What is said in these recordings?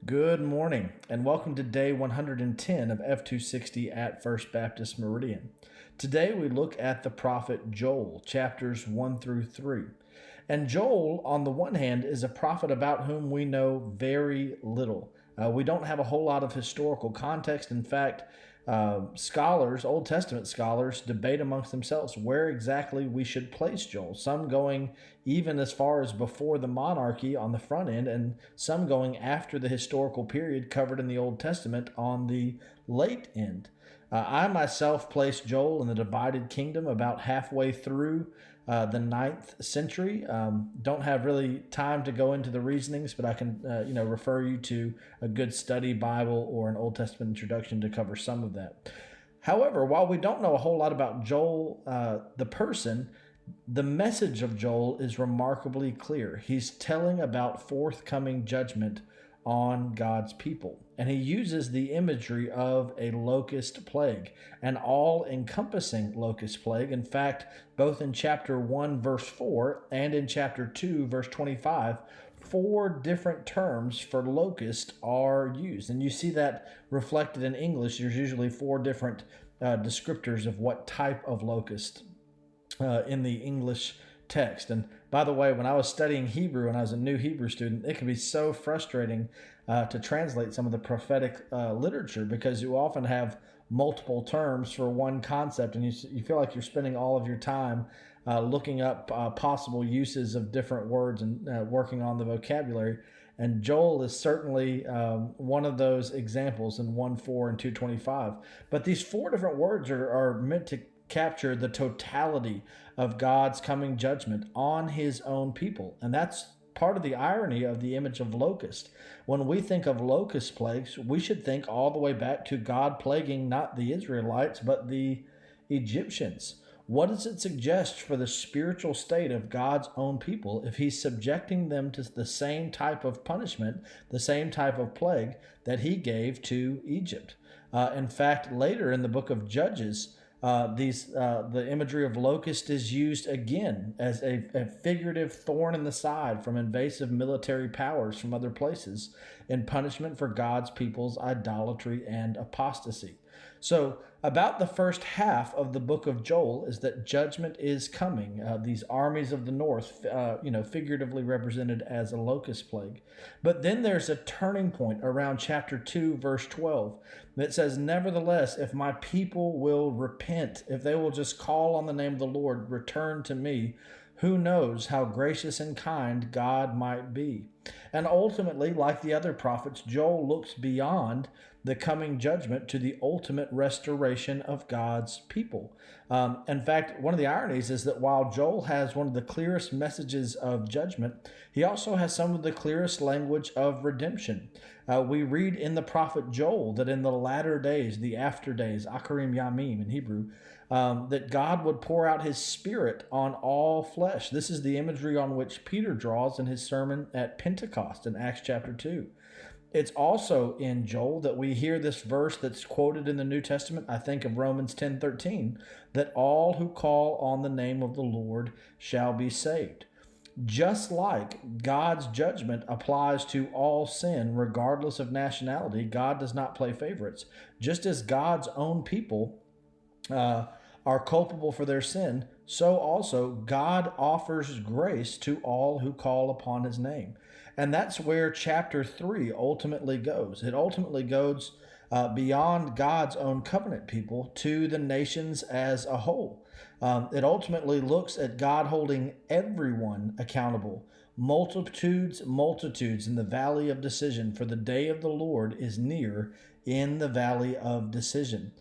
Good morning, and welcome to day 110 of F260 at First Baptist Meridian. Today we look at the prophet Joel, chapters 1 through 3. And Joel, on the one hand, is a prophet about whom we know very little. We don't have a whole lot of historical context. In fact, scholars, Old Testament scholars, debate amongst themselves where exactly we should place Joel. Some going even as far as before the monarchy on the front end, and some going after the historical period covered in the Old Testament on the late end. I myself place Joel in the divided kingdom about halfway through the 9th century. Don't have really time to go into the reasonings, but I can refer you to a good study Bible or an Old Testament introduction to cover some of that. However, while we don't know a whole lot about Joel, the person, the message of Joel is remarkably clear. He's telling about forthcoming judgment on God's people. And he uses the imagery of a locust plague, an all-encompassing locust plague. In fact, both in chapter 1, verse 4, and in chapter 2, verse 25, 4 different terms for locust are used. And you see that reflected in English. There's usually 4 different descriptors of what type of locust in the English text. And by the way, when I was studying Hebrew and I was a new Hebrew student, it can be so frustrating to translate some of the prophetic literature, because you often have multiple terms for one concept, and you feel like you're spending all of your time looking up possible uses of different words and working on the vocabulary. And Joel is certainly one of those examples in 1:4 and 2:25. But these 4 different words are meant to capture the totality of God's coming judgment on his own people. And that's part of the irony of the image of locust. When we think of locust plagues, we should think all the way back to God plaguing not the Israelites, but the Egyptians. What does it suggest for the spiritual state of God's own people if he's subjecting them to the same type of punishment, the same type of plague that he gave to Egypt? In fact, later in the book of Judges, the imagery of locust is used again as a figurative thorn in the side from invasive military powers from other places in punishment for God's people's idolatry and apostasy. So about the first half of the book of Joel is that judgment is coming. These armies of the north, figuratively represented as a locust plague. But then there's a turning point around chapter 2, verse 12, that says, "Nevertheless, if my people will repent, if they will just call on the name of the Lord, return to me, who knows how gracious and kind God might be." And ultimately, like the other prophets, Joel looks beyond the coming judgment to the ultimate restoration of God's people. In fact, one of the ironies is that while Joel has one of the clearest messages of judgment, he also has some of the clearest language of redemption. We read in the prophet Joel that in the latter days, the after days, Akarim Yamim in Hebrew, that God would pour out his spirit on all flesh. This is the imagery on which Peter draws in his sermon at Pentecost in Acts chapter 2. It's also in Joel that we hear this verse that's quoted in the New Testament. I think of Romans 10:13, that all who call on the name of the Lord shall be saved. Just like God's judgment applies to all sin, regardless of nationality, God does not play favorites. Just as God's own people are culpable for their sin, so also God offers grace to all who call upon his name. And that's where chapter 3 ultimately goes. It ultimately goes beyond God's own covenant people to the nations as a whole. It ultimately looks at God holding everyone accountable. Multitudes in the valley of decision, for the day of the Lord is near in the valley of decision.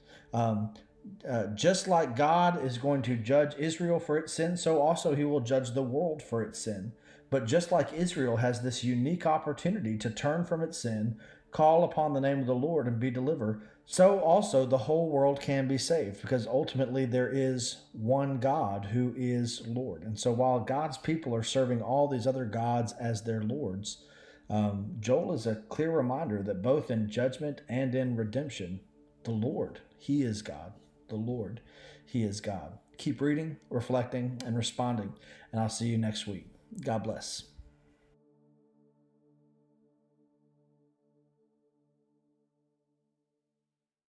Just like God is going to judge Israel for its sin, so also he will judge the world for its sin. But just like Israel has this unique opportunity to turn from its sin, call upon the name of the Lord and be delivered, so also the whole world can be saved, because ultimately there is one God who is Lord. And so while God's people are serving all these other gods as their lords, Joel is a clear reminder that both in judgment and in redemption, the Lord, he is God. The Lord, he is God. Keep reading, reflecting, and responding, and I'll see you next week. God bless.